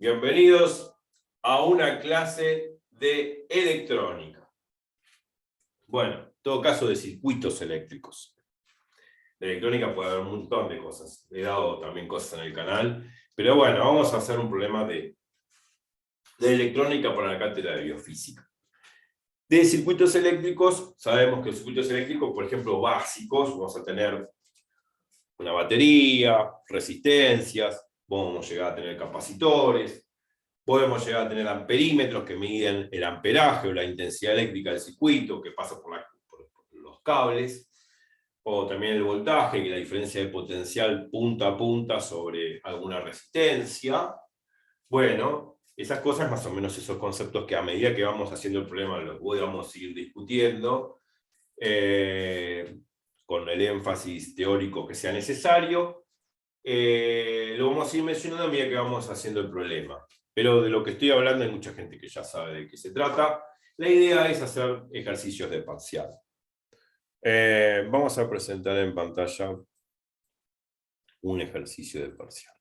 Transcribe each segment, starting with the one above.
Bienvenidos a una clase de electrónica. Bueno, en todo caso de circuitos eléctricos. De electrónica puede haber un montón de cosas. He dado también cosas en el canal. Pero bueno, vamos a hacer un problema de electrónica para la cátedra de biofísica. De circuitos eléctricos, sabemos que los circuitos eléctricos, por ejemplo, básicos, vamos a tener una batería, resistencias, vamos a llegar a tener capacitores, podemos llegar a tener amperímetros que miden el amperaje o la intensidad eléctrica del circuito que pasa por los cables, o también el voltaje, que es la diferencia de potencial punta a punta sobre alguna resistencia. Bueno, esas cosas, más o menos esos conceptos que a medida que vamos haciendo el problema los vamos a seguir discutiendo, con el énfasis teórico que sea necesario, lo vamos a ir mencionando a medida que vamos haciendo el problema. Pero de lo que estoy hablando hay mucha gente que ya sabe de qué se trata. La idea es hacer ejercicios de parcial. Vamos a presentar en pantalla un ejercicio de parcial.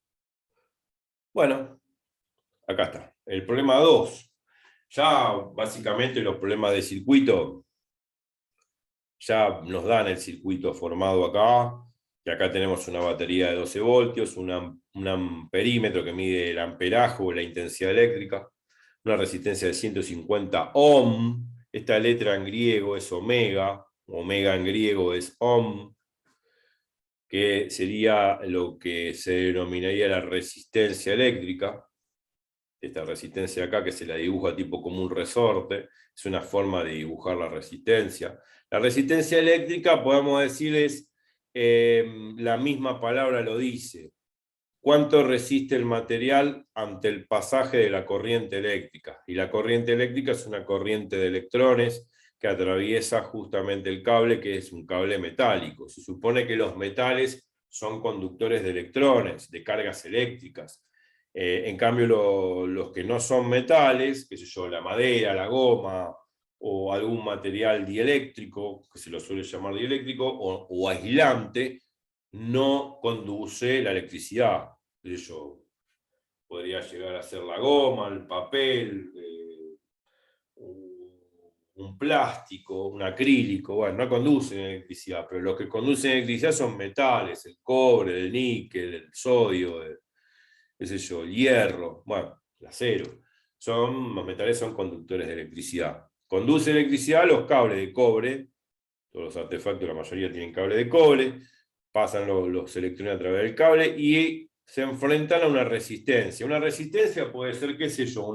Bueno, acá está. El problema 2. Ya básicamente los problemas de circuito ya nos dan el circuito formado acá. Y acá tenemos una batería de 12 voltios, un amperímetro que mide el amperaje o la intensidad eléctrica, una resistencia de 150 ohm, esta letra en griego es omega, omega en griego es ohm, que sería lo que se denominaría la resistencia eléctrica. Esta resistencia acá, que se la dibuja tipo como un resorte, es una forma de dibujar la resistencia. La resistencia eléctrica, podemos decir, es la misma palabra lo dice. ¿Cuánto resiste el material ante el pasaje de la corriente eléctrica? Y la corriente eléctrica es una corriente de electrones que atraviesa justamente el cable, que es un cable metálico. Se supone que los metales son conductores de electrones, de cargas eléctricas. En cambio, los que no son metales, qué sé yo, la madera, la goma, o algún material dieléctrico, que se lo suele llamar dieléctrico, o aislante, no conduce la electricidad. Yo podría llegar a ser la goma, el papel, un plástico, un acrílico, bueno, no conducen electricidad, pero los que conducen electricidad son metales, el cobre, el níquel, el sodio, qué sé yo, el hierro, bueno, el acero. Los metales son conductores de electricidad. Conduce electricidad los cables de cobre, todos los artefactos, la mayoría tienen cable de cobre, pasan los electrones a través del cable y se enfrentan a una resistencia. Una resistencia puede ser, qué sé yo,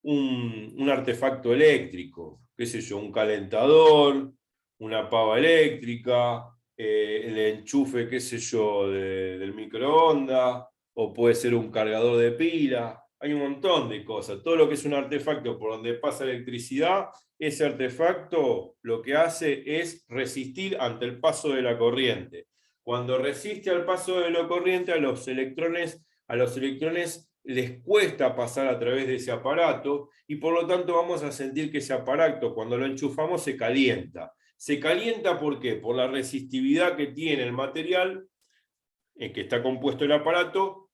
un artefacto eléctrico, qué sé yo, un calentador, una pava eléctrica, el enchufe, qué sé yo, del microondas, o puede ser un cargador de pila. Hay un montón de cosas. Todo lo que es un artefacto por donde pasa electricidad, ese artefacto lo que hace es resistir ante el paso de la corriente. Cuando resiste al paso de la corriente, a los electrones les cuesta pasar a través de ese aparato y por lo tanto vamos a sentir que ese aparato, cuando lo enchufamos, se calienta. ¿Se calienta por qué? Por la resistividad que tiene el material en que está compuesto el aparato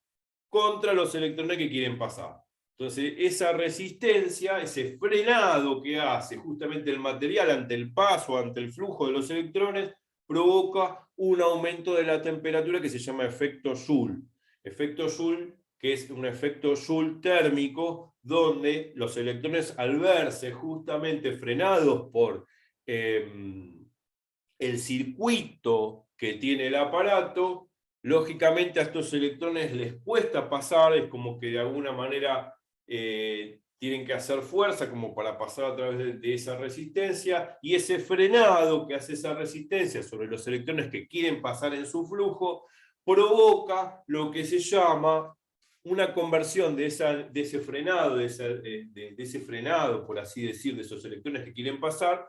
contra los electrones que quieren pasar. Entonces, esa resistencia, ese frenado que hace justamente el material ante el paso, ante el flujo de los electrones, provoca un aumento de la temperatura que se llama efecto Joule. Efecto Joule, que es un efecto Joule térmico, donde los electrones, al verse justamente frenados por el circuito que tiene el aparato, lógicamente a estos electrones les cuesta pasar, es como que de alguna manera tienen que hacer fuerza como para pasar a través de esa resistencia, y ese frenado que hace esa resistencia sobre los electrones que quieren pasar en su flujo, provoca lo que se llama una conversión de ese frenado, de ese frenado, por así decir, de esos electrones que quieren pasar,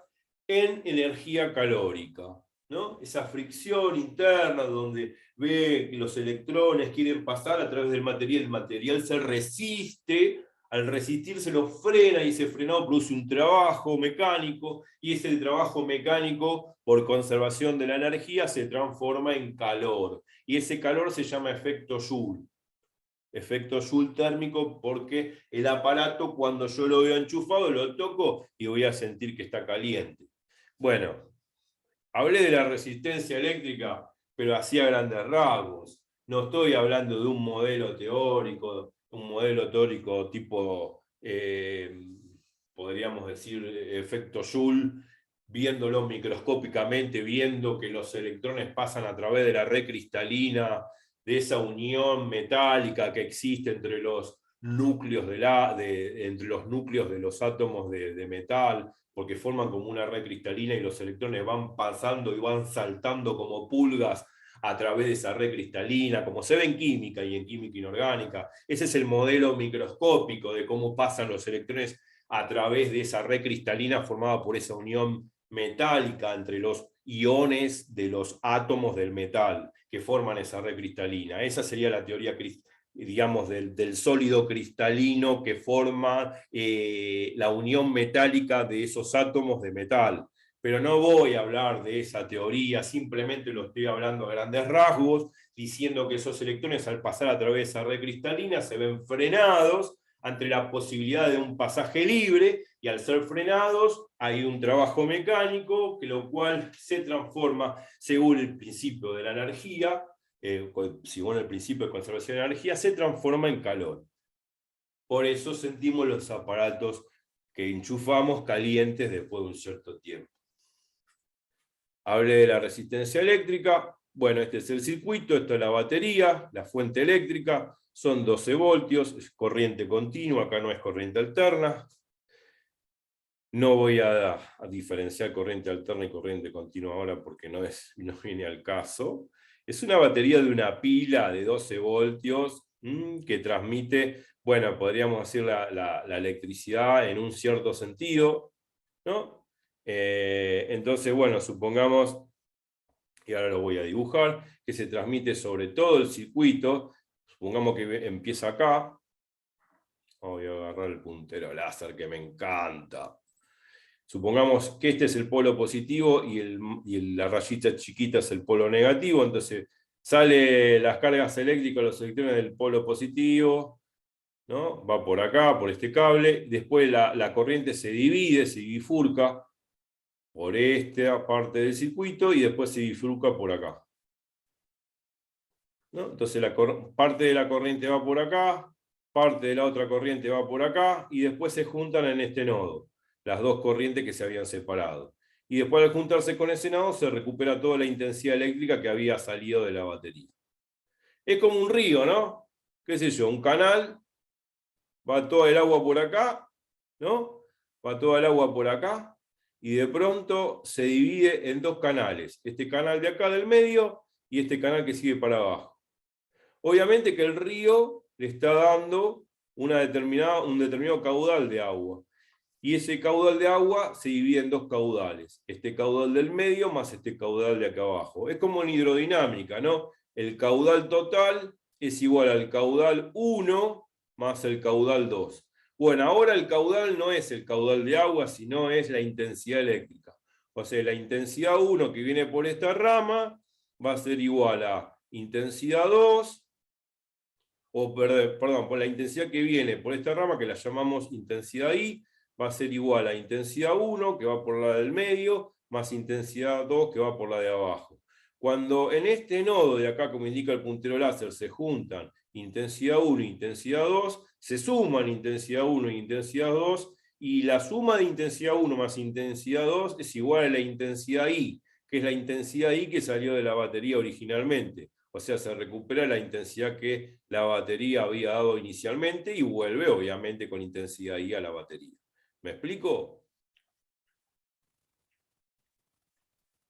en energía calórica, ¿no? Esa fricción interna donde ve que los electrones quieren pasar a través del material, el material se resiste, al resistirse lo frena y ese frenado produce un trabajo mecánico y ese trabajo mecánico, por conservación de la energía, se transforma en calor y ese calor se llama efecto Joule. efecto Joule térmico, porque el aparato, cuando yo lo veo enchufado, lo toco y voy a sentir que está caliente. Bueno, hablé de la resistencia eléctrica, pero así a grandes rasgos. No estoy hablando de un modelo teórico tipo, podríamos decir, efecto Joule, viéndolo microscópicamente, viendo que los electrones pasan a través de la red cristalina, de esa unión metálica que existe entre los núcleos entre los núcleos de los átomos de metal, porque forman como una red cristalina y los electrones van pasando y van saltando como pulgas a través de esa red cristalina, como se ve en química y en química inorgánica. Ese es el modelo microscópico de cómo pasan los electrones a través de esa red cristalina formada por esa unión metálica entre los iones de los átomos del metal que forman esa red cristalina. Esa sería la teoría, digamos, del sólido cristalino que forma la unión metálica de esos átomos de metal. Pero no voy a hablar de esa teoría, simplemente lo estoy hablando a grandes rasgos, diciendo que esos electrones al pasar a través de esa red cristalina se ven frenados ante la posibilidad de un pasaje libre, y al ser frenados hay un trabajo mecánico, que lo cual se transforma, según el principio de la energía, según el principio de conservación de energía, se transforma en calor. Por eso sentimos los aparatos que enchufamos calientes después de un cierto tiempo. Hablé de la resistencia eléctrica. Bueno, este es el circuito, esto es la batería, la fuente eléctrica, son 12 voltios, es corriente continua, acá no es corriente alterna. No voy a diferenciar corriente alterna y corriente continua ahora porque no viene al caso. Es una batería de una pila de 12 voltios que transmite, bueno, podríamos decir la electricidad en un cierto sentido, ¿no? Entonces, bueno, supongamos, y ahora lo voy a dibujar, que se transmite sobre todo el circuito. Supongamos que empieza acá. Voy a agarrar el puntero láser que me encanta. Supongamos que este es el polo positivo y la rayita chiquita es el polo negativo, entonces sale las cargas eléctricas, los electrones del polo positivo, ¿no? Va por acá, por este cable, después la corriente se divide, se bifurca por esta parte del circuito y después se bifurca por acá, ¿no? Entonces parte de la corriente va por acá, parte de la otra corriente va por acá y después se juntan en este nodo las dos corrientes que se habían separado. Y después al juntarse con ese nodo se recupera toda la intensidad eléctrica que había salido de la batería. Es como un río, ¿no? ¿Qué sé yo? Un canal, va toda el agua por acá, ¿no? Va toda el agua por acá, y de pronto se divide en dos canales. Este canal de acá del medio y este canal que sigue para abajo. Obviamente que el río le está dando un determinado caudal de agua. Y ese caudal de agua se divide en dos caudales. Este caudal del medio más este caudal de acá abajo. Es como en hidrodinámica, ¿no? El caudal total es igual al caudal 1 más el caudal 2. Bueno, ahora el caudal no es el caudal de agua, sino es la intensidad eléctrica. O sea, la intensidad 1 que viene por esta rama va a ser igual a intensidad 2, perdón, por la intensidad que viene por esta rama, que la llamamos intensidad I, va a ser igual a intensidad 1, que va por la del medio, más intensidad 2, que va por la de abajo. Cuando en este nodo de acá, como indica el puntero láser, se juntan intensidad 1 e intensidad 2, se suman intensidad 1 e intensidad 2, y la suma de intensidad 1 más intensidad 2 es igual a la intensidad I, que es la intensidad I que salió de la batería originalmente. O sea, se recupera la intensidad que la batería había dado inicialmente y vuelve, obviamente, con intensidad I a la batería. ¿Me explico?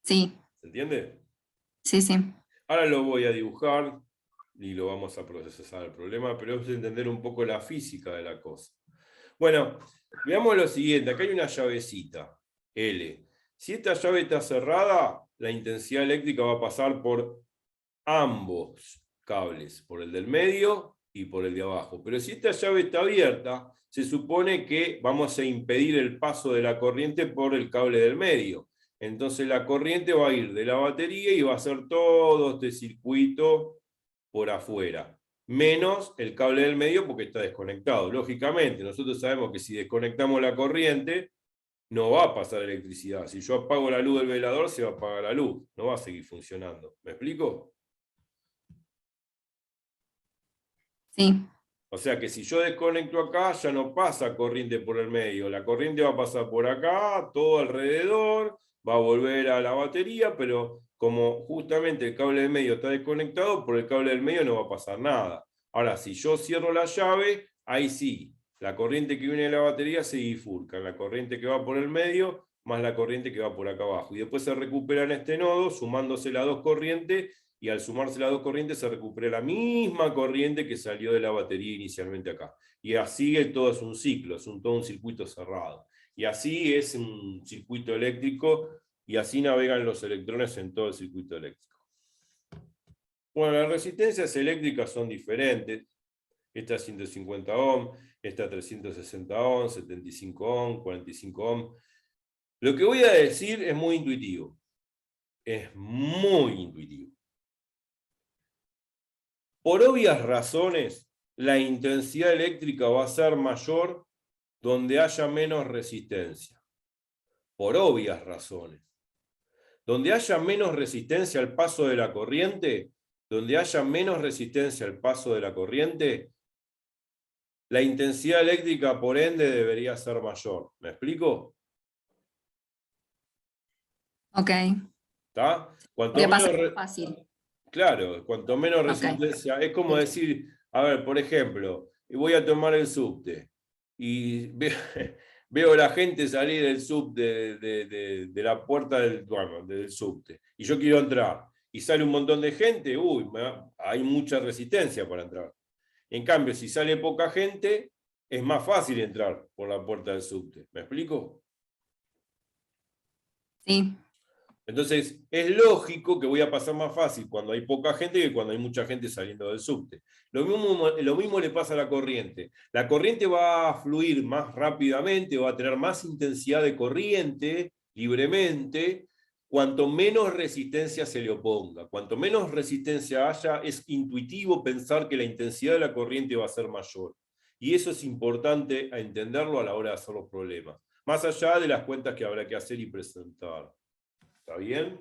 Sí. ¿Se entiende? Sí, sí. Ahora lo voy a dibujar y lo vamos a procesar el problema, pero es entender un poco la física de la cosa. Bueno, veamos lo siguiente. Acá hay una llavecita, L. Si esta llave está cerrada, la intensidad eléctrica va a pasar por ambos cables, por el del medio y por el de abajo. Pero si esta llave está abierta, se supone que vamos a impedir el paso de la corriente por el cable del medio. Entonces la corriente va a ir de la batería y va a hacer todo este circuito por afuera. menos el cable del medio porque está desconectado. Lógicamente, nosotros sabemos que si desconectamos la corriente, no va a pasar electricidad. Si yo apago la luz del velador, se va a apagar la luz, no va a seguir funcionando. ¿Me explico? Sí, O sea que si yo desconecto acá, ya no pasa corriente por el medio. La corriente va a pasar por acá, todo alrededor, va a volver a la batería, pero como justamente el cable del medio está desconectado, por el cable del medio no va a pasar nada. Ahora, si yo cierro la llave, ahí sí, la corriente que viene de la batería se bifurca. La corriente que va por el medio más la corriente que va por acá abajo. Y después se recupera en este nodo, sumándose las dos corrientes, y al sumarse las dos corrientes se recupera la misma corriente que salió de la batería inicialmente acá. Y así todo es un ciclo, es todo un circuito cerrado. Y así es un circuito eléctrico, y así navegan los electrones en todo el circuito eléctrico. Bueno, las resistencias eléctricas son diferentes. Esta es 150 ohm, esta 360 ohm, 75 ohm, 45 ohm. Lo que voy a decir es muy intuitivo. Es muy intuitivo. Por obvias razones, la intensidad eléctrica va a ser mayor donde haya menos resistencia. Por obvias razones. Donde haya menos resistencia al paso de la corriente, donde haya menos resistencia al paso de la corriente, la intensidad eléctrica, por ende, debería ser mayor. ¿Me explico? ok. ¿Está? Cuanto Podría pasar menos, fácil. claro, cuanto menos Ok. resistencia, es como decir, a ver, por ejemplo, voy a tomar el subte y veo a la gente salir del subte, de la puerta del subte, y yo quiero entrar, y sale un montón de gente, hay mucha resistencia para entrar. En cambio, si sale poca gente, es más fácil entrar por la puerta del subte. ¿Me explico? Sí, Entonces, es lógico que voy a pasar más fácil cuando hay poca gente que cuando hay mucha gente saliendo del subte. Lo mismo le pasa a la corriente. La corriente va a fluir más rápidamente, va a tener más intensidad de corriente libremente, cuanto menos resistencia se le oponga. Cuanto menos resistencia haya, es intuitivo pensar que la intensidad de la corriente va a ser mayor. Y eso es importante a entenderlo a la hora de hacer los problemas. Más allá de las cuentas que habrá que hacer y presentar. ¿Está bien?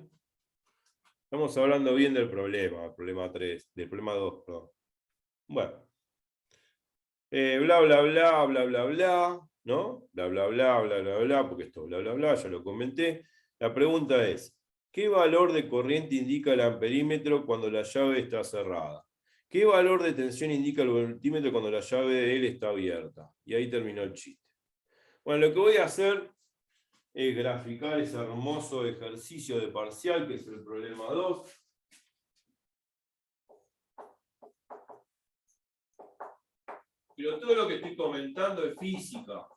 Estamos hablando bien del problema 3, del problema 2, perdón. Bueno. Bla, bla, bla, bla, bla, bla, ¿no? Bla, bla, bla, bla, bla, bla, porque esto bla, bla, bla, ya lo comenté. La pregunta es, ¿qué valor de corriente indica el amperímetro cuando la llave está cerrada? ¿Qué valor de tensión indica el voltímetro cuando la llave de él está abierta? Y ahí terminó el chiste. Bueno, lo que voy a hacer es graficar ese hermoso ejercicio de parcial, que es el problema 2. Pero todo lo que estoy comentando es física.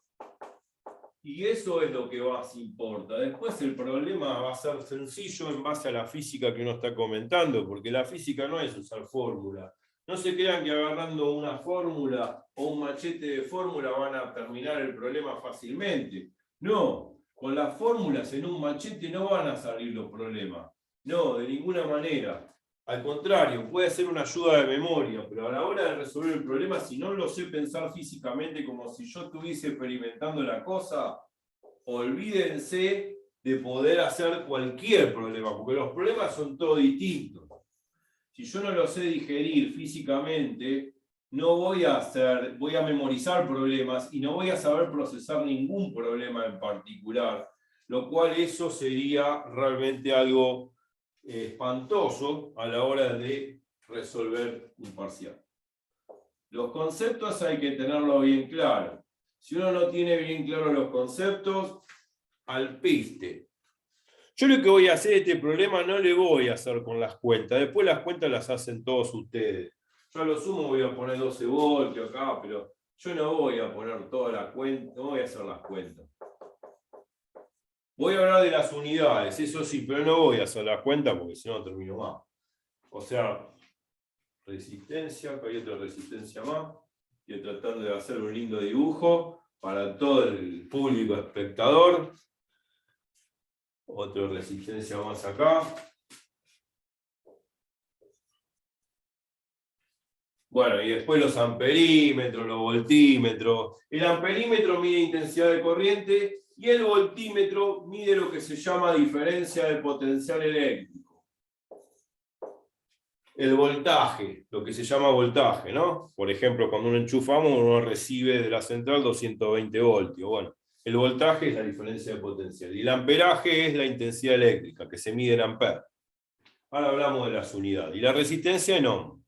Y eso es lo que más importa. Después el problema va a ser sencillo en base a la física que uno está comentando, porque la física no es usar fórmula. No se crean que agarrando una fórmula o un machete de fórmula van a terminar el problema fácilmente. No, con las fórmulas en un machete no van a salir los problemas. No, de ninguna manera. Al contrario, puede ser una ayuda de memoria, pero a la hora de resolver el problema, si no lo sé pensar físicamente como si yo estuviese experimentando la cosa, olvídense de poder hacer cualquier problema, porque los problemas son todos distintos. Si yo no lo sé digerir físicamente, no voy a memorizar problemas y no voy a saber procesar ningún problema en particular, lo cual eso sería realmente algo espantoso a la hora de resolver un parcial. Los conceptos hay que tenerlo bien claro. Si uno no tiene bien claro los conceptos, al piste. Yo lo que voy a hacer este problema no le voy a hacer con las cuentas. Después las cuentas las hacen todos ustedes. Yo a lo sumo voy a poner 12 voltios acá, pero yo no voy a poner toda la cuenta, no voy a hacer las cuentas. Voy a hablar de las unidades, eso sí, pero no voy a hacer las cuentas porque si no termino más. O sea, resistencia, acá hay otra resistencia más. Estoy tratando de hacer un lindo dibujo para todo el público espectador. Otra resistencia más acá. Bueno, y después los amperímetros, los voltímetros. El amperímetro mide intensidad de corriente y el voltímetro mide lo que se llama diferencia de potencial eléctrico. El voltaje, lo que se llama voltaje, ¿no? Por ejemplo, cuando uno enchufamos, uno recibe de la central 220 voltios. Bueno, el voltaje es la diferencia de potencial. Y el amperaje es la intensidad eléctrica, que se mide en amperes. Ahora hablamos de las unidades. Y la resistencia en ohm.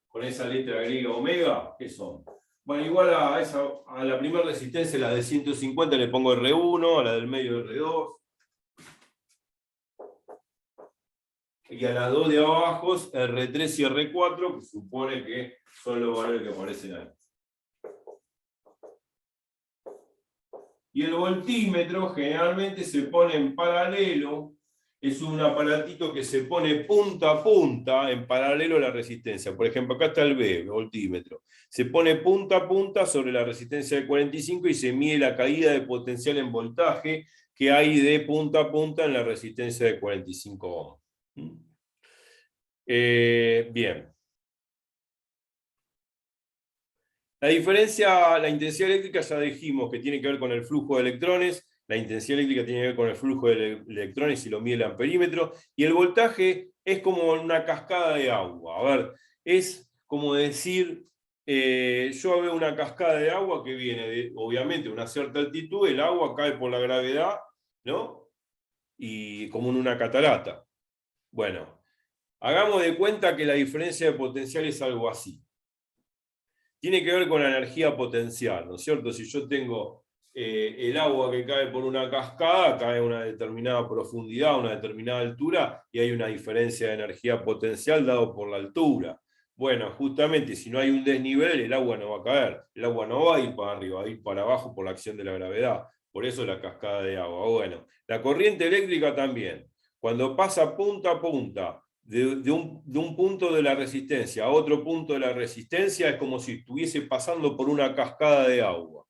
Con esa letra griega omega, ¿qué son? Bueno, igual a la primera resistencia, la de 150, le pongo R1, a la del medio R2. Y a las dos de abajo, R3 y R4, que supone que son los valores que aparecen ahí. Y el voltímetro generalmente se pone en paralelo. Es un aparatito que se pone punta a punta en paralelo a la resistencia. Por ejemplo, acá está el B, el voltímetro. Se pone punta a punta sobre la resistencia de 45 y se mide la caída de potencial en voltaje que hay de punta a punta en la resistencia de 45 ohms. Bien. La diferencia, la intensidad eléctrica ya dijimos que tiene que ver con el flujo de electrones. La intensidad eléctrica tiene que ver con el flujo de electrones y lo mide el amperímetro. Y el voltaje es como una cascada de agua. A ver, es como decir, yo veo una cascada de agua que viene de, obviamente, una cierta altitud, el agua cae por la gravedad, ¿no? Y como en una catarata. Bueno, hagamos de cuenta que la diferencia de potencial es algo así. Tiene que ver con la energía potencial, ¿no es cierto? Si yo tengo el agua que cae por una cascada, cae a una determinada profundidad, a una determinada altura, y hay una diferencia de energía potencial dado por la altura. Bueno, justamente si no hay un desnivel, el agua no va a caer. El agua no va a ir para arriba, va a ir para abajo por la acción de la gravedad. Por eso la cascada de agua. Bueno, la corriente eléctrica también. Cuando pasa punta a punta, de un punto de la resistencia a otro punto de la resistencia, es como si estuviese pasando por una cascada de agua.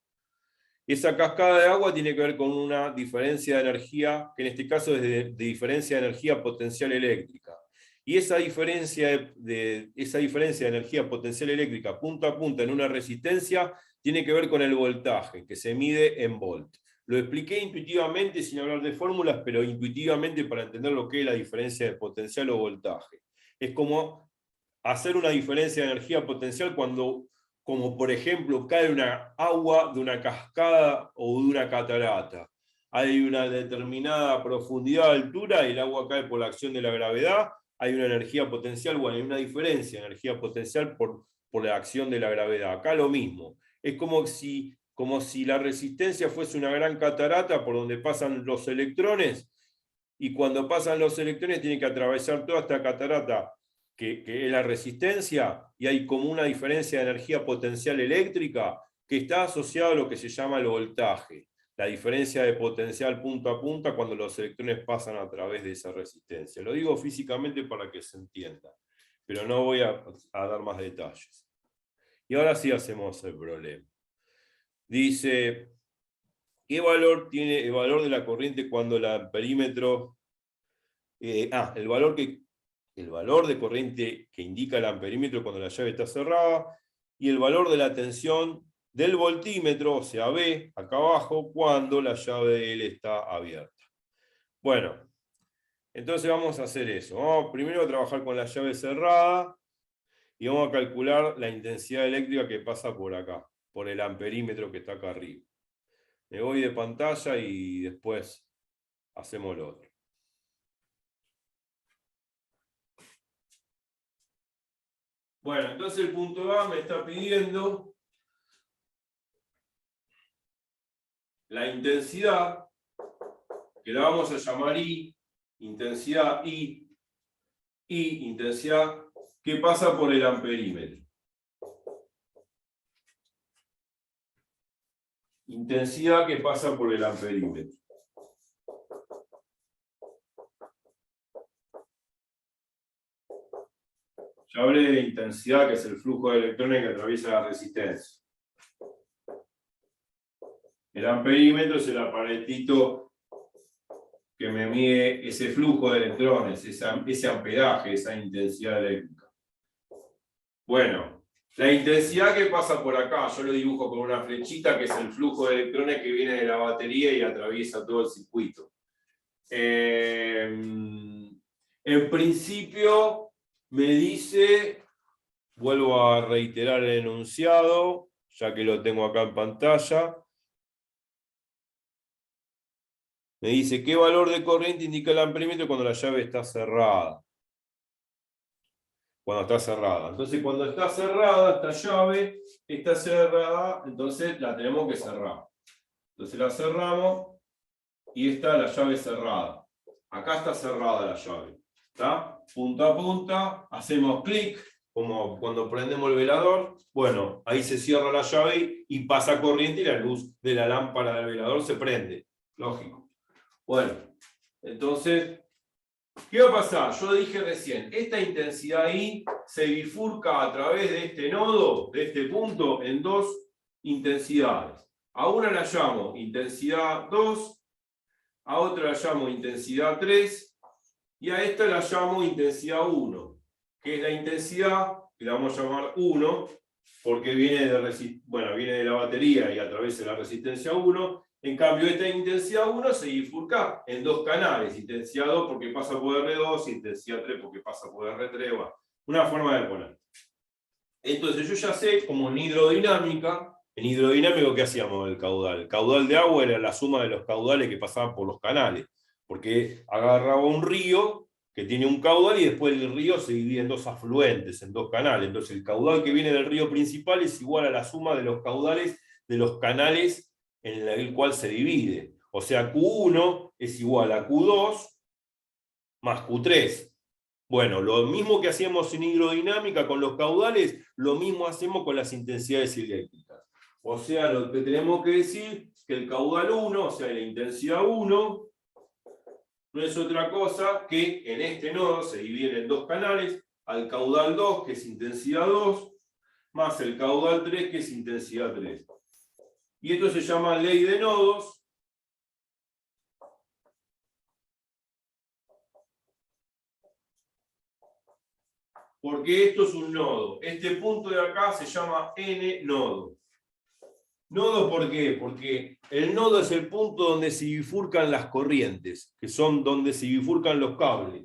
Esa cascada de agua tiene que ver con una diferencia de energía, que en este caso es de diferencia de energía potencial eléctrica. Y esa diferencia de energía potencial eléctrica punta a punta en una resistencia tiene que ver con el voltaje, que se mide en volt. Lo expliqué intuitivamente sin hablar de fórmulas, pero intuitivamente para entender lo que es la diferencia de potencial o voltaje. Es como hacer una diferencia de energía potencial cuando, como por ejemplo, cae una agua de una cascada o de una catarata. Hay una determinada profundidad, altura, y el agua cae por la acción de la gravedad. Hay una energía potencial, bueno, hay una diferencia de energía potencial por la acción de la gravedad. Acá lo mismo. Es como si la resistencia fuese una gran catarata por donde pasan los electrones, y cuando pasan los electrones tienen que atravesar toda esta catarata que es la resistencia, y hay como una diferencia de energía potencial eléctrica que está asociada a lo que se llama el voltaje, la diferencia de potencial punta a punta cuando los electrones pasan a través de esa resistencia. Lo digo físicamente para que se entienda, pero no voy a dar más detalles. Y ahora sí hacemos el problema. Dice, ¿qué valor tiene el valor de la corriente cuando el amperímetro... el valor de corriente que indica el amperímetro cuando la llave está cerrada, y el valor de la tensión del voltímetro, o sea, B, acá abajo, cuando la llave de L está abierta. Bueno, entonces vamos a hacer eso. Vamos primero a trabajar con la llave cerrada, y vamos a calcular la intensidad eléctrica que pasa por acá, por el amperímetro que está acá arriba. Me voy de pantalla y después hacemos lo otro. Bueno, entonces el punto A me está pidiendo la intensidad, que la vamos a llamar I, intensidad I, intensidad que pasa por el amperímetro. Intensidad que pasa por el amperímetro. Ya hablé de intensidad, que es el flujo de electrones que atraviesa la resistencia. El amperímetro es el aparatito que me mide ese flujo de electrones, ese amperaje, esa intensidad eléctrica. Bueno, la intensidad que pasa por acá, yo lo dibujo con una flechita, que es el flujo de electrones que viene de la batería y atraviesa todo el circuito. En principio, me dice, vuelvo a reiterar el enunciado, ya que lo tengo acá en pantalla. Me dice, ¿qué valor de corriente indica el amperímetro cuando la llave está cerrada? Cuando está cerrada. Entonces, cuando está cerrada, esta llave está cerrada, entonces la tenemos que cerrar. Entonces la cerramos y está la llave cerrada. Acá está cerrada la llave. ¿Está? Punta a punta, hacemos clic, como cuando prendemos el velador. Bueno, ahí se cierra la llave y pasa corriente y la luz de la lámpara del velador se prende. Lógico. Bueno, entonces, ¿qué va a pasar? Yo dije recién, esta intensidad I se bifurca a través de este nodo, de este punto, en dos intensidades. A una la llamo intensidad 2, a otra la llamo intensidad 3, y a esta la llamo intensidad 1, que es la intensidad que la vamos a llamar 1, porque viene de la batería y atraviesa la resistencia 1. En cambio, esta intensidad 1 se bifurca en dos canales, intensidad 2 porque pasa por R2, intensidad 3 porque pasa por R3, bueno, una forma de poner. Entonces yo ya sé, como en hidrodinámica, ¿qué hacíamos del caudal? El caudal de agua era la suma de los caudales que pasaban por los canales, porque agarraba un río que tiene un caudal y después el río se divide en dos afluentes, en dos canales. Entonces el caudal que viene del río principal es igual a la suma de los caudales de los canales en el cual se divide. O sea, Q1 es igual a Q2 más Q3. Bueno, lo mismo que hacíamos en hidrodinámica con los caudales, lo mismo hacemos con las intensidades eléctricas. O sea, lo que tenemos que decir es que el caudal 1, o sea, la intensidad 1, no es otra cosa que en este nodo se divide en dos canales, al caudal 2, que es intensidad 2, más el caudal 3, que es intensidad 3. Y esto se llama ley de nodos. Porque esto es un nodo. Este punto de acá se llama N-nodo. ¿Nodo por qué? Porque el nodo es el punto donde se bifurcan las corrientes, que son donde se bifurcan los cables.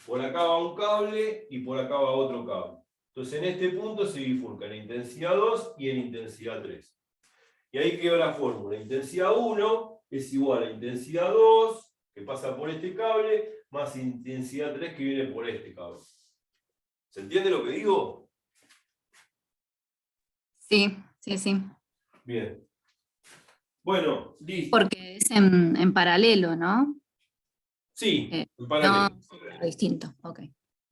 Por acá va un cable y por acá va otro cable. Entonces en este punto se bifurcan en intensidad 2 y en intensidad 3. Y ahí quedó la fórmula. Intensidad 1 es igual a intensidad 2, que pasa por este cable, más intensidad 3 que viene por este cable. ¿Se entiende lo que digo? Sí, sí, sí. Bien. Bueno, listo. Porque es en paralelo, ¿no? Sí, en paralelo. No, distinto, ok.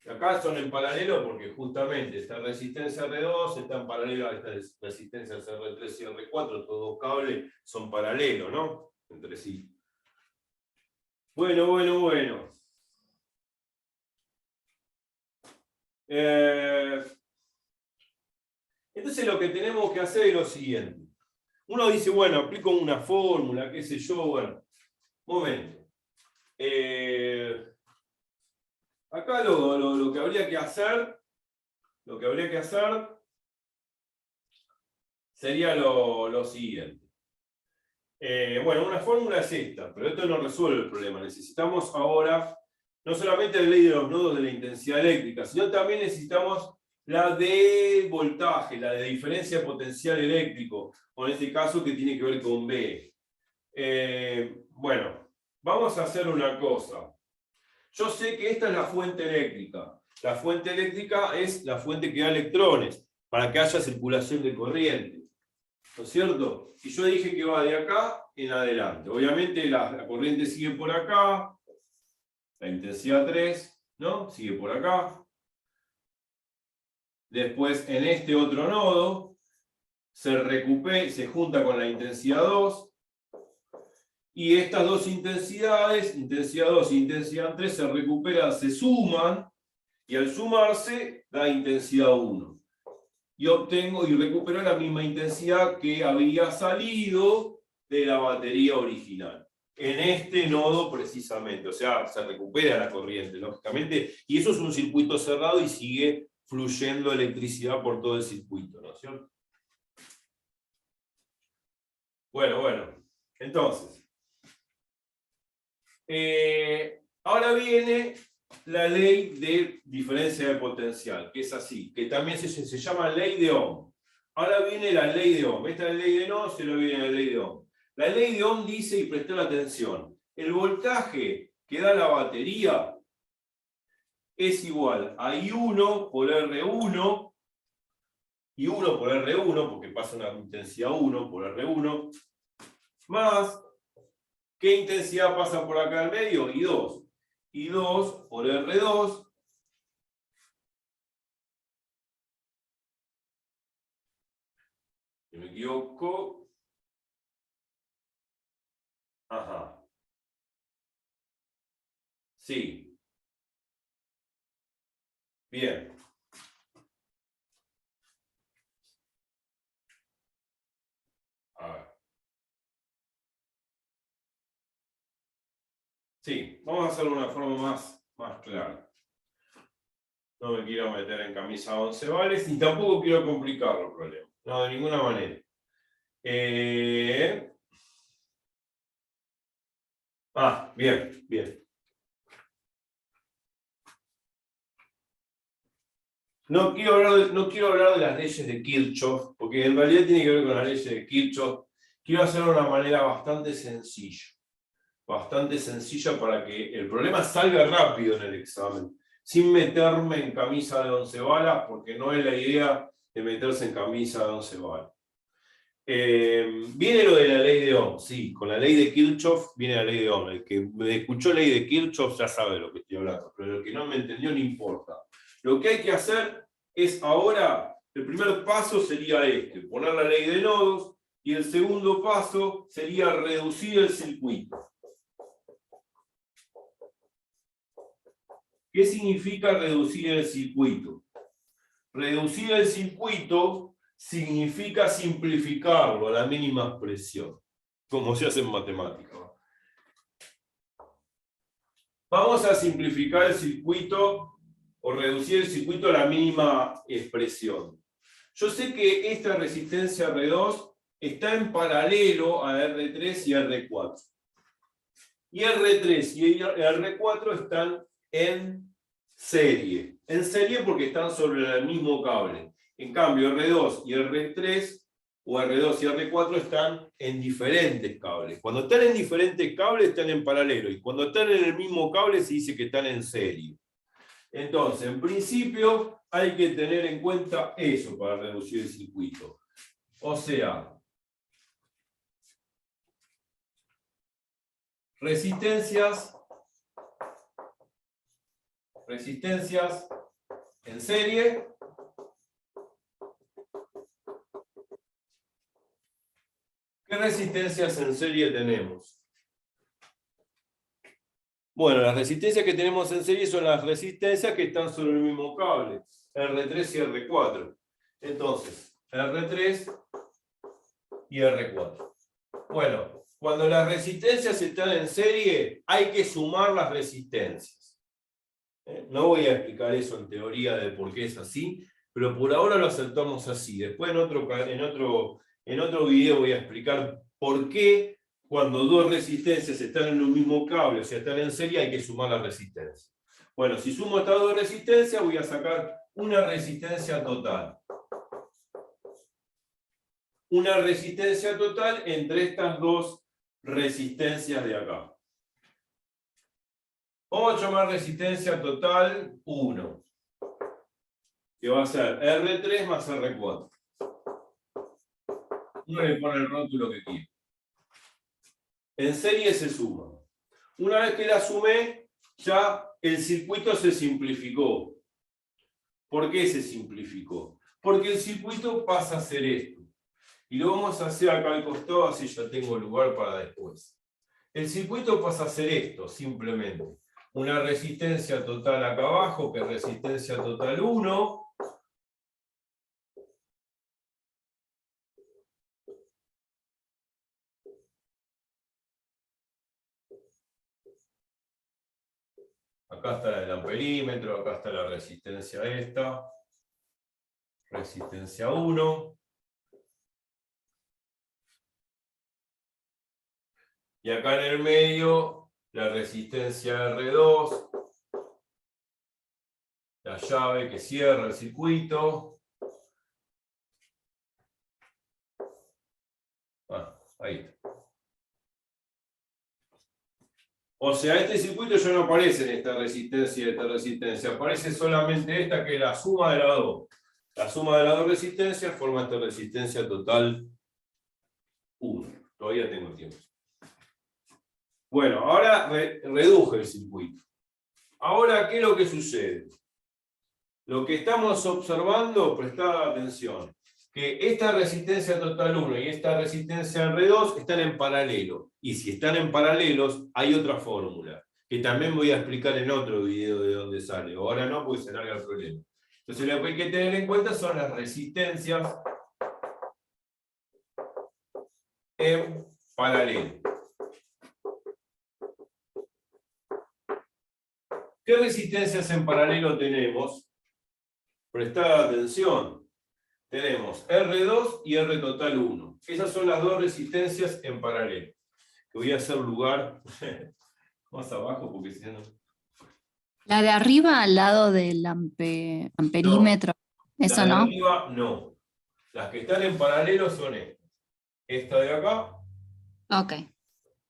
Acá son en paralelo porque justamente esta resistencia R2 está en paralelo a esta resistencia R3 y R4, todos dos cables son paralelos, ¿no? Entre sí. Bueno. Entonces lo que tenemos que hacer es lo siguiente. Uno dice, bueno, aplico una fórmula, qué sé yo, bueno. Momento. Acá lo que habría que hacer, sería lo siguiente. Bueno, una fórmula es esta, pero esto no resuelve el problema. Necesitamos ahora no solamente la ley de los nodos de la intensidad eléctrica, sino también necesitamos la de voltaje, la de diferencia potencial eléctrico, o en este caso que tiene que ver con B. Bueno, vamos a hacer una cosa. Yo sé que esta es la fuente eléctrica. La fuente eléctrica es la fuente que da electrones para que haya circulación de corriente. ¿No es cierto? Y yo dije que va de acá en adelante. Obviamente la corriente sigue por acá, la intensidad 3, ¿no? Sigue por acá. Después en este otro nodo se junta con la intensidad 2. Y estas dos intensidades, intensidad 2 y intensidad 3, se recuperan, se suman, y al sumarse da intensidad 1. Y recupero la misma intensidad que había salido de la batería original. En este nodo precisamente, o sea, se recupera la corriente, lógicamente, y eso es un circuito cerrado y sigue fluyendo electricidad por todo el circuito, ¿no es cierto? Bueno. Entonces, ahora viene la ley de diferencia de potencial, que es así, que también se llama ley de Ohm. Ahora viene la ley de Ohm. Esta es la ley de Noether, y luego viene la ley de Ohm. La ley de Ohm dice, y prestad atención, el voltaje que da la batería es igual a I1 por R1, I1 por R1, porque pasa una intensidad 1 por R1, más, ¿qué intensidad pasa por acá en medio? I2. I2 por R2, si me equivoco, ajá, sí, bien. A ver. Sí, vamos a hacerlo de una forma más clara. No me quiero meter en camisa de 11 varas y tampoco quiero complicar los problemas. No, de ninguna manera. Bien. No quiero hablar de las leyes de Kirchhoff, porque en realidad tiene que ver con las leyes de Kirchhoff. Quiero hacerlo de una manera bastante sencilla para que el problema salga rápido en el examen, sin meterme en camisa de 11 varas, porque no es la idea de meterse en camisa de 11 varas. Viene lo de la ley de Ohm, sí, con la ley de Kirchhoff viene la ley de Ohm. El que me escuchó ley de Kirchhoff ya sabe de lo que estoy hablando, pero el que no me entendió no importa. Lo que hay que hacer es ahora, el primer paso sería poner la ley de nodos, y el segundo paso sería reducir el circuito. ¿Qué significa reducir el circuito? Reducir el circuito significa simplificarlo a la mínima expresión, como se hace en matemáticas. Vamos a simplificar el circuito o reducir el circuito a la mínima expresión. Yo sé que esta resistencia R2 está en paralelo a R3 y R4. Y R3 y R4 están en serie. En serie porque están sobre el mismo cable. En cambio, R2 y R3 o R2 y R4 están en diferentes cables. Cuando están en diferentes cables están en paralelo. Y cuando están en el mismo cable se dice que están en serie. Entonces, en principio, hay que tener en cuenta eso para reducir el circuito. O sea, resistencias en serie ¿Qué resistencias en serie tenemos? Bueno, las resistencias que tenemos en serie son las resistencias que están sobre el mismo cable, R3 y R4. Entonces, R3 y R4. Bueno, cuando las resistencias están en serie, hay que sumar las resistencias. No voy a explicar eso en teoría de por qué es así, pero por ahora lo aceptamos así. Después en otro video voy a explicar por qué cuando dos resistencias están en un mismo cable, o sea, están en serie, hay que sumar las resistencias. Bueno, si sumo estas dos resistencias, voy a sacar una resistencia total. Una resistencia total entre estas dos resistencias de acá. Vamos a llamar resistencia total 1, que va a ser R3 más R4. Uno le pone el rótulo que quiere. En serie se suma. Una vez que la sumé, ya el circuito se simplificó. ¿Por qué se simplificó? Porque el circuito pasa a ser esto. Y lo vamos a hacer acá al costado, así ya tengo lugar para después. El circuito pasa a ser esto, simplemente. Una resistencia total acá abajo, que es resistencia total 1. Acá está el amperímetro, acá está la resistencia esta. resistencia 1. Y acá en el medio, la resistencia R2, la llave que cierra el circuito. Ahí está. O sea, este circuito ya no aparece en esta resistencia y esta resistencia, aparece solamente esta que es la suma de las dos. La suma de las dos resistencias forma esta resistencia total 1. Todavía tengo tiempo. Bueno, ahora reduje el circuito. Ahora, ¿qué es lo que sucede? Lo que estamos observando, prestad atención, que esta resistencia total 1 y esta resistencia R2 están en paralelo. Y si están en paralelos, hay otra fórmula, que también voy a explicar en otro video de dónde sale. Ahora no, porque se larga el problema. Entonces lo que hay que tener en cuenta son las resistencias en paralelo. ¿Qué resistencias en paralelo tenemos? Prestad atención. Tenemos R2 y R total 1. Esas son las dos resistencias en paralelo. Que voy a hacer lugar más abajo porque si no... La de arriba al lado del amperímetro. No, Eso la de no. arriba no. Las que están en paralelo son estas. Esta de acá Ok.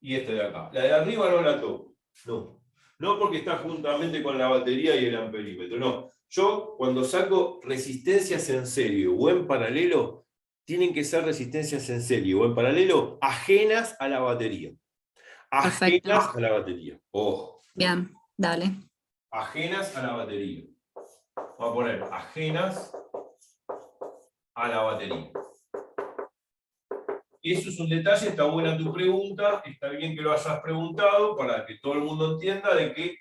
y esta de acá. La de arriba no la toco. No. No porque está juntamente con la batería y el amperímetro. No. Yo cuando saco resistencias en serie o en paralelo, tienen que ser resistencias en serie o en paralelo ajenas a la batería. Perfecto. Ajenas a la batería. Ojo. Bien, dale. Ajenas a la batería. Vamos a poner ajenas a la batería. Y eso es un detalle, está buena tu pregunta, está bien que lo hayas preguntado para que todo el mundo entienda de que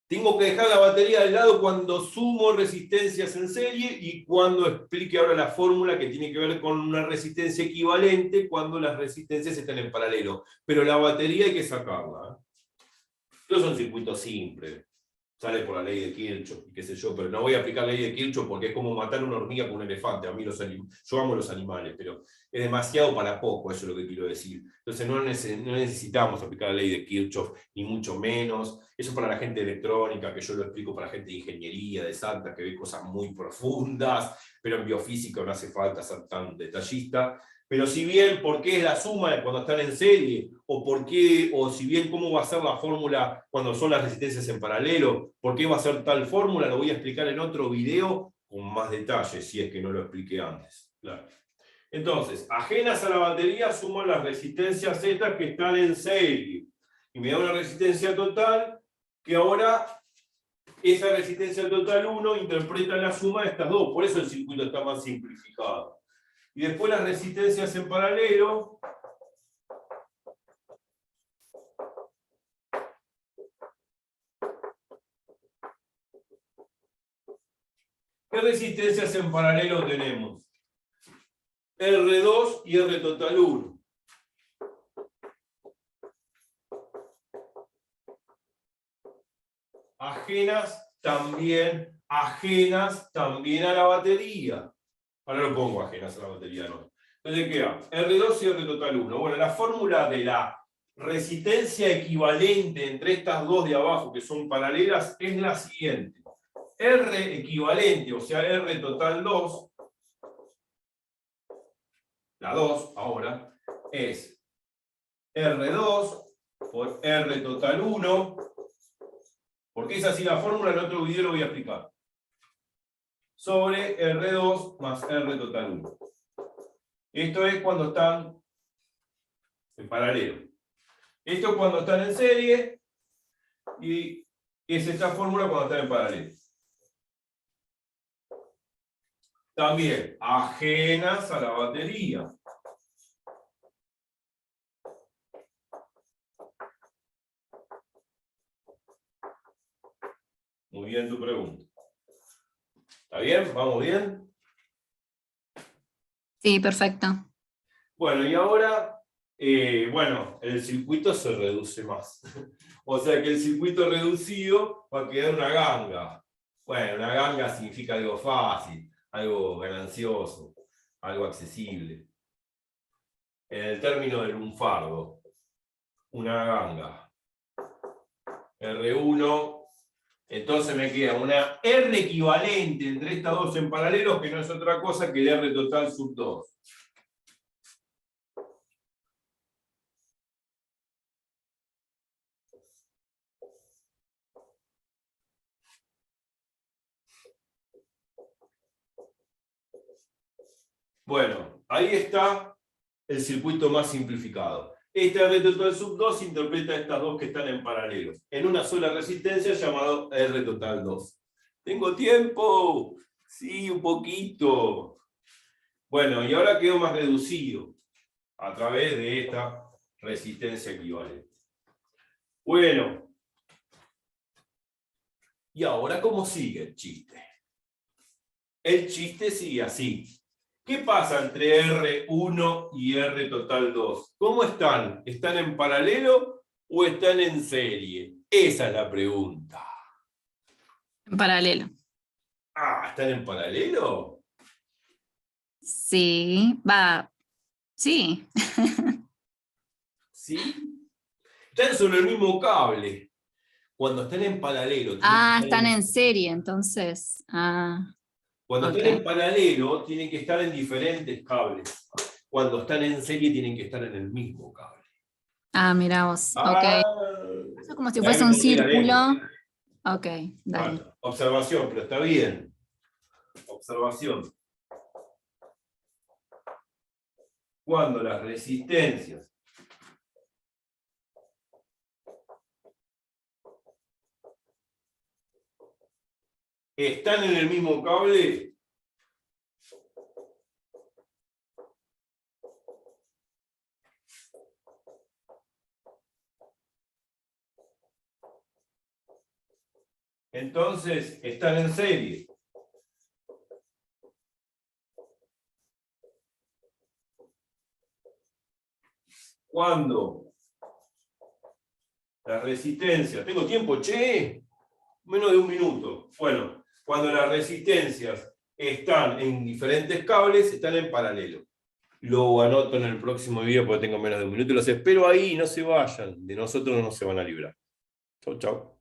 tengo que dejar la batería de lado cuando sumo resistencias en serie y cuando explique ahora la fórmula que tiene que ver con una resistencia equivalente cuando las resistencias están en paralelo. Pero la batería hay que sacarla. Estos son circuitos simples. Sale por la ley de Kirchhoff y qué sé yo, pero no voy a aplicar la ley de Kirchhoff porque es como matar una hormiga con un elefante. A mí yo amo los animales, pero es demasiado para poco, eso es lo que quiero decir. Entonces no necesitamos aplicar la ley de Kirchhoff, ni mucho menos. Eso para la gente electrónica, que yo lo explico para la gente de ingeniería, de Santa, que ve cosas muy profundas, pero en biofísica no hace falta ser tan detallista. Pero si bien, ¿por qué es la suma cuando están en serie? O si bien, ¿cómo va a ser la fórmula cuando son las resistencias en paralelo? ¿Por qué va a ser tal fórmula? Lo voy a explicar en otro video con más detalles, si es que no lo expliqué antes. Claro. Entonces, ajenas a la batería suman las resistencias Z que están en serie. Y me da una resistencia total que ahora esa resistencia total 1 interpreta la suma de estas dos. Por eso el circuito está más simplificado. Y después las resistencias en paralelo. ¿Qué resistencias en paralelo tenemos? R2 y R total 1. Ajenas también a la batería. Ahora lo pongo ajenas a la batería, no. Entonces queda R2 y R total 1. Bueno, la fórmula de la resistencia equivalente entre estas dos de abajo que son paralelas es la siguiente. R equivalente, o sea R total 2, la 2 ahora, es R2 por R total 1, porque es así la fórmula, en otro video lo voy a explicar. Sobre R2 más R total 1. Esto es cuando están en paralelo. Esto es cuando están en serie y es esta fórmula cuando están en paralelo. También ajenas a la batería. Muy bien tu pregunta. ¿Está bien? ¿Vamos bien? Sí, perfecto. Bueno, y ahora, el circuito se reduce más. O sea que el circuito reducido va a quedar una ganga. Bueno, una ganga significa algo fácil. algo ganancioso, algo accesible. En el término del lunfardo, una ganga. R1, entonces me queda una R equivalente entre estas dos en paralelo, que no es otra cosa que el R total sub 2. Bueno, ahí está el circuito más simplificado. Este R total sub 2 interpreta estas dos que están en paralelo, en una sola resistencia llamado R total 2. ¿Tengo tiempo? Sí, un poquito. Bueno, y ahora quedó más reducido a través de esta resistencia equivalente. Bueno, ¿y ahora cómo sigue el chiste? El chiste sigue así. ¿Qué pasa entre R1 y R total 2? ¿Cómo están? ¿Están en paralelo o están en serie? Esa es la pregunta. En paralelo. Ah, ¿están en paralelo? Sí, va. Sí. ¿Sí? Están sobre el mismo cable. Cuando están en paralelo. Están en serie, entonces. Cuando Ok. están en paralelo, tienen que estar en diferentes cables. Cuando están en serie, tienen que estar en el mismo cable. Mira vos. Ok. Ah, Es como si ahí fuese me un mordí la círculo. lengua. Ok, dale. Bueno, observación, pero está bien. Observación. Cuando las resistencias están en el mismo cable, entonces están en serie. Cuando la resistencia, ¿tengo tiempo, che? Menos de un minuto. Bueno, cuando las resistencias están en diferentes cables, están en paralelo. Lo anoto en el próximo video porque tengo menos de un minuto y los espero ahí, no se vayan. De nosotros no se van a librar. Chau, chau.